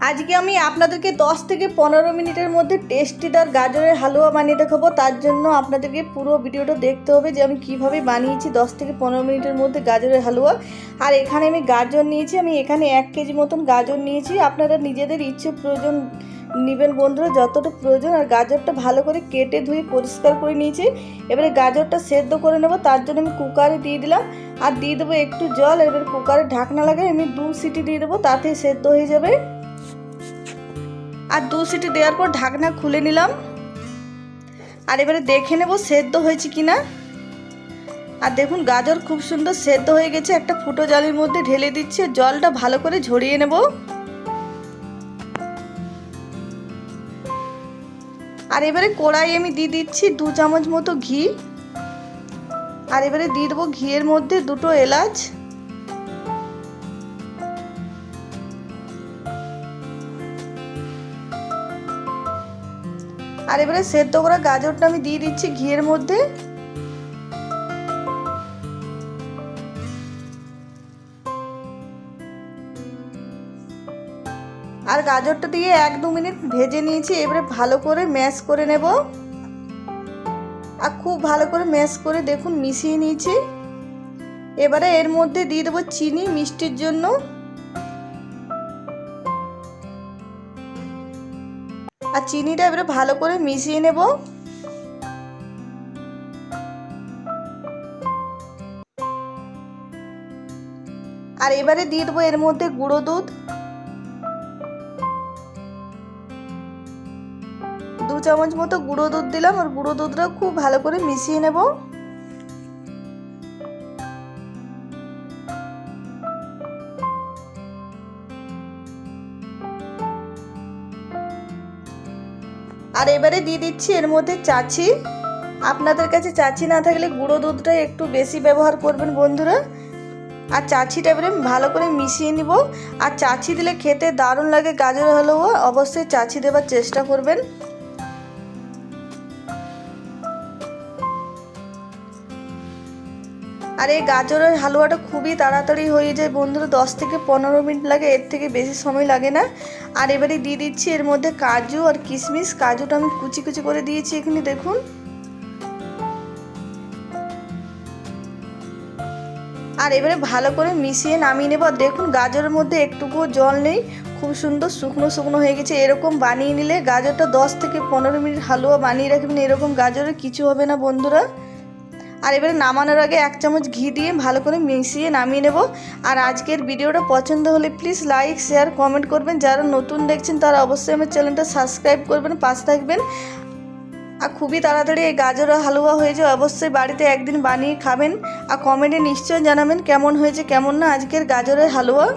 আজকে আমি আপনাদেরকে 10 থেকে 15 মিনিটের মধ্যে টেস্টিদার গাজরের হালুয়া বানিয়ে দেখাবো। তার জন্য আপনাদেরকে পুরো ভিডিওটা দেখতে হবে যে আমি কিভাবে বানিয়েছি 10 থেকে 15 মিনিটের মধ্যে গাজরের হালুয়া। আর এখানে আমি গাজর নিয়েছি, আমি এখানে 1 কেজি মতন গাজর নিয়েছি। আপনারা নিজেদের ইচ্ছে প্রয়োজন নেবেন বন্ধুরা, যতটা প্রয়োজন। আর গাজরটা ভালো করে কেটে ধুয়ে পরিষ্কার করে নিয়েছি। এবারে গাজরটা সেদ্ধ করে নেব, তার জন্য আমি কুকারে দিয়ে দিলাম আর দিয়ে দেবো একটু জল। এবারে কুকারে ঢাকনা লাগিয়ে আমি 2 সিটি দিয়ে দেবো, তাতেই সেদ্ধ হয়ে যাবে। আর 2 সিটি দেওয়ার পর ঢাকনা খুলে নিলাম আর এবারে দেখে নেব সেদ্ধ হয়েছে কিনা। আর দেখুন গাজর খুব সুন্দর সেদ্ধ হয়ে গেছে। একটা ফুটো জালির মধ্যে ঢেলে দিচ্ছে, জলটা ভালো করে ঝরিয়ে নেব। আর এবারে কড়াই আমি দিয়ে দিচ্ছি 2 চামচ মতো ঘি। আর এবারে দিয়ে দেবো ঘিয়ের মধ্যে 2টো এলাচ। আর এবারে সেদ্ধ করা গাজরটা আমি দিয়ে দিচ্ছি ঘিয়ের মধ্যে। আর গাজরটা দিয়ে 1-2 মিনিট ভেজে নিয়েছি। এবারে ভালো করে ম্যাশ করে নেব। আর খুব ভালো করে ম্যাশ করে দেখুন মিশিয়ে নিয়েছি। এবারে এর মধ্যে দিয়ে দেবো চিনি মিষ্টির জন্য। আর চিনিটা এবারে ভালো করে মিশিয়ে নেব। আর এবারে দিয়ে দেবো এর মধ্যে গুঁড়ো দুধ। 2 চামচ মতো গুঁড়ো দুধ দিলাম। আর গুঁড়ো দুধটা খুব ভালো করে মিশিয়ে নেব। আর এবারে দিয়ে দিচ্ছি এর মধ্যে চাচি। আপনাদের কাছে চাচি না থাকলে গুঁড়ো দুধটা একটু বেশি ব্যবহার করবেন বন্ধুরা। আর চাচিটা এবারে ভালো করে মিশিয়ে নিব। আর চাচি দিলে খেতে দারুণ লাগে গাজরের হালুয়া, অবশ্যই চাচি দেওয়ার চেষ্টা করবেন। আর এই গাজরের হালুয়াটা খুবই তাড়াতাড়ি হয়ে যায় বন্ধুরা, 10 থেকে 15 মিনিট লাগে, এর থেকে বেশি সময় লাগে না। আর এবারে দিয়ে দিচ্ছি এর মধ্যে কাজু আর কিশমিশ। কাজুটা আমি কুচি কুচি করে দিয়েছি এখানে দেখুন। আর এবারে ভালো করে মিশিয়ে নামিয়ে নেব। দেখুন গাজরের মধ্যে একটুকুও জল নেই, খুব সুন্দর শুকনো শুকনো হয়ে গেছে। এরকম বানিয়ে নিলে গাজরটা 10 থেকে 15 মিনিট হালুয়া বানিয়ে রাখবেন, এরকম গাজরের কিছু হবে না বন্ধুরা। আর এবারে নামানোর আগে 1 চামচ ঘি দিয়ে ভালো করে মিশিয়ে নামিয়ে নেব। আর আজকের ভিডিওটা পছন্দ হলে প্লিজ লাইক শেয়ার কমেন্ট করবেন। যারা নতুন দেখছেন তারা অবশ্যই আমার চ্যানেলটা সাবস্ক্রাইব করবেন, পাশে থাকবেন। আর খুবই তাড়াতাড়ি এই গাজরের হালুয়া হয়ে যায়, অবশ্যই বাড়িতে একদিন বানিয়ে খাবেন। আর কমেন্টে নিশ্চয়ই জানাবেন কেমন হয়েছে কেমন না আজকের গাজরের হালুয়া।